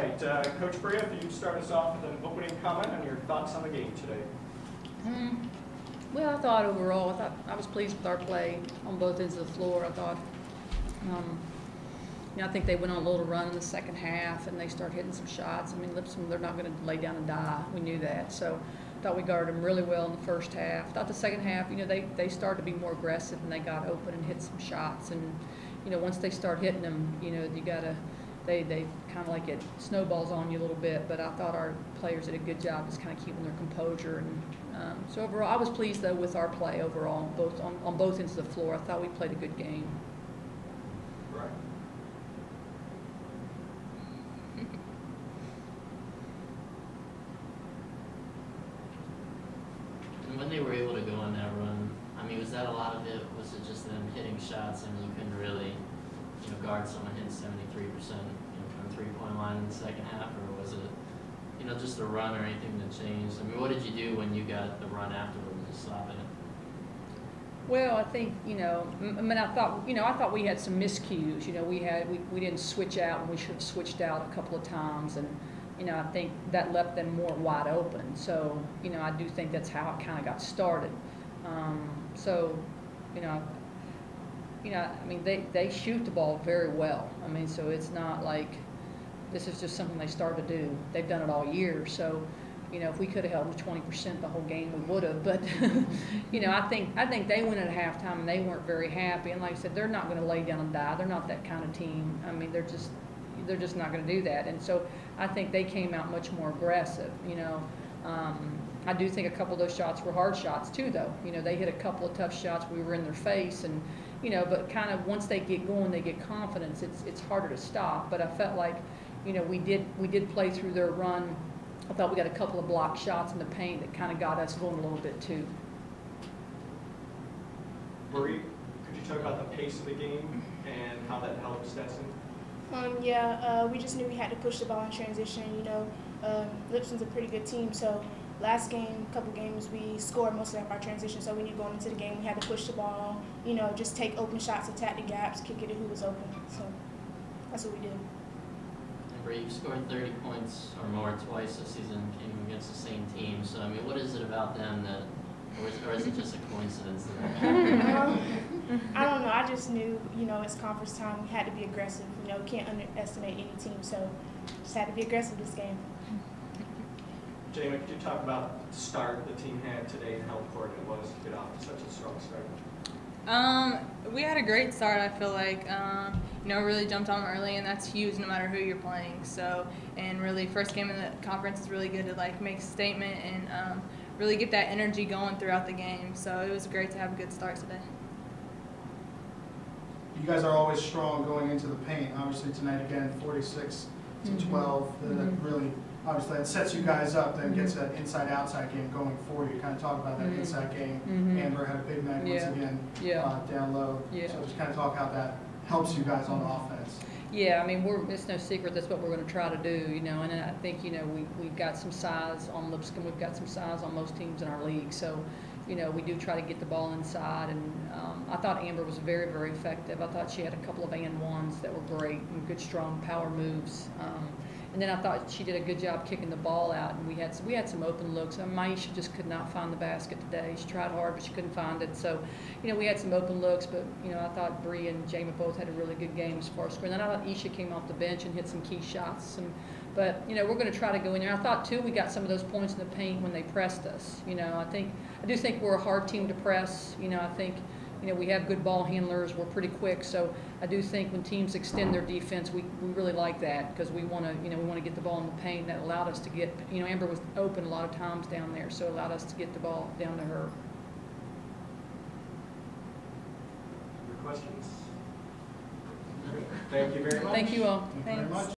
right, Coach Bria, if you'd start us off with an opening comment on your thoughts on the game today. Well, I thought overall, I was pleased with our play on both ends of the floor. I thought, I think they went on a little run in the second half and they started hitting some shots. I mean, Lipscomb, they're not going to lay down and die. We knew that. So I thought we guarded them really well in the first half. I thought the second half, they started to be more aggressive and they got open and hit some shots. And, once they start hitting them, you got to, they kind of like it snowballs on you a little bit. But I thought our players did a good job just kind of keeping their composure. And so overall, I was pleased, though, with our play overall, on both ends of the floor. I thought we played a good game. Right. And when they were able to go on that run, I mean, was that a lot of it? Was it just them hitting shots and you couldn't really, guard someone hitting 73%, from the 3-point line in the second half, or was it, just a run or anything that changed? I mean, what did you do when you got the run afterwards to stop it? Well, I think, I thought we had some miscues. We didn't switch out when we should have switched out a couple of times, and I think that left them more wide open. So, I do think that's how it kind of got started. They shoot the ball very well. I mean, so it's not like this is just something they started to do. They've done it all year. So, if we could have held them to 20% the whole game, we would have. But, I think they went at halftime and they weren't very happy. And like I said, they're not going to lay down and die. They're not that kind of team. I mean, they're just not going to do that. And so I think they came out much more aggressive. I do think a couple of those shots were hard shots too, though. They hit a couple of tough shots. We were in their face, and but kind of once they get going, they get confidence. It's harder to stop. But I felt like, we did play through their run. I thought we got a couple of blocked shots in the paint that kind of got us going a little bit too. Marie, could you talk about the pace of the game and how that helped Stetson? We just knew we had to push the ball in transition. Lipscomb's a pretty good team, so last game, couple games, we scored most of our transition, so we knew going into the game we had to push the ball, just take open shots, attack the gaps, kick it to who was open. So that's what we did. And Bree, you've scored 30 points or more twice this season, came against the same team. So, I mean, what is it about them that, or is it just a coincidence that I don't know. I just knew, it's conference time. We had to be aggressive. We can't underestimate any team, so just had to be aggressive this game. Jama, could you talk about the start the team had today and how important it was to get off to such a strong start? We had a great start, I feel like. Really jumped on early, and that's huge no matter who you're playing. So, and really, first game of the conference is really good to make a statement and really get that energy going throughout the game. So it was great to have a good start today. You guys are always strong going into the paint. Obviously tonight again, 46 to 12. Really, obviously, that sets you guys up. Then gets that inside-outside game going for you. Kind of talk about that inside game. Amber had a big night once again down low. So just kind of talk how that helps you guys on offense. Yeah, I mean, it's no secret that's what we're going to try to do, and I think, we've got some size on Lipscomb. We've got some size on most teams in our league. So, we do try to get the ball inside. And I thought Amber was very, very effective. I thought she had a couple of and-ones that were great and good, strong power moves. And then I thought she did a good job kicking the ball out, and we had some open looks. Maisha just could not find the basket today. She tried hard, but she couldn't find it. So, we had some open looks, but I thought Bria and Jama both had a really good game as far as scoring. And I thought Isha came off the bench and hit some key shots. But we're going to try to go in there. I thought too we got some of those points in the paint when they pressed us. I do think we're a hard team to press. I think. We have good ball handlers. We're pretty quick, so I do think when teams extend their defense, we really like that because we want to get the ball in the paint. That allowed us to get Amber was open a lot of times down there, so it allowed us to get the ball down to her. Your questions? Thank you very much. Thank you all. Thank you very much.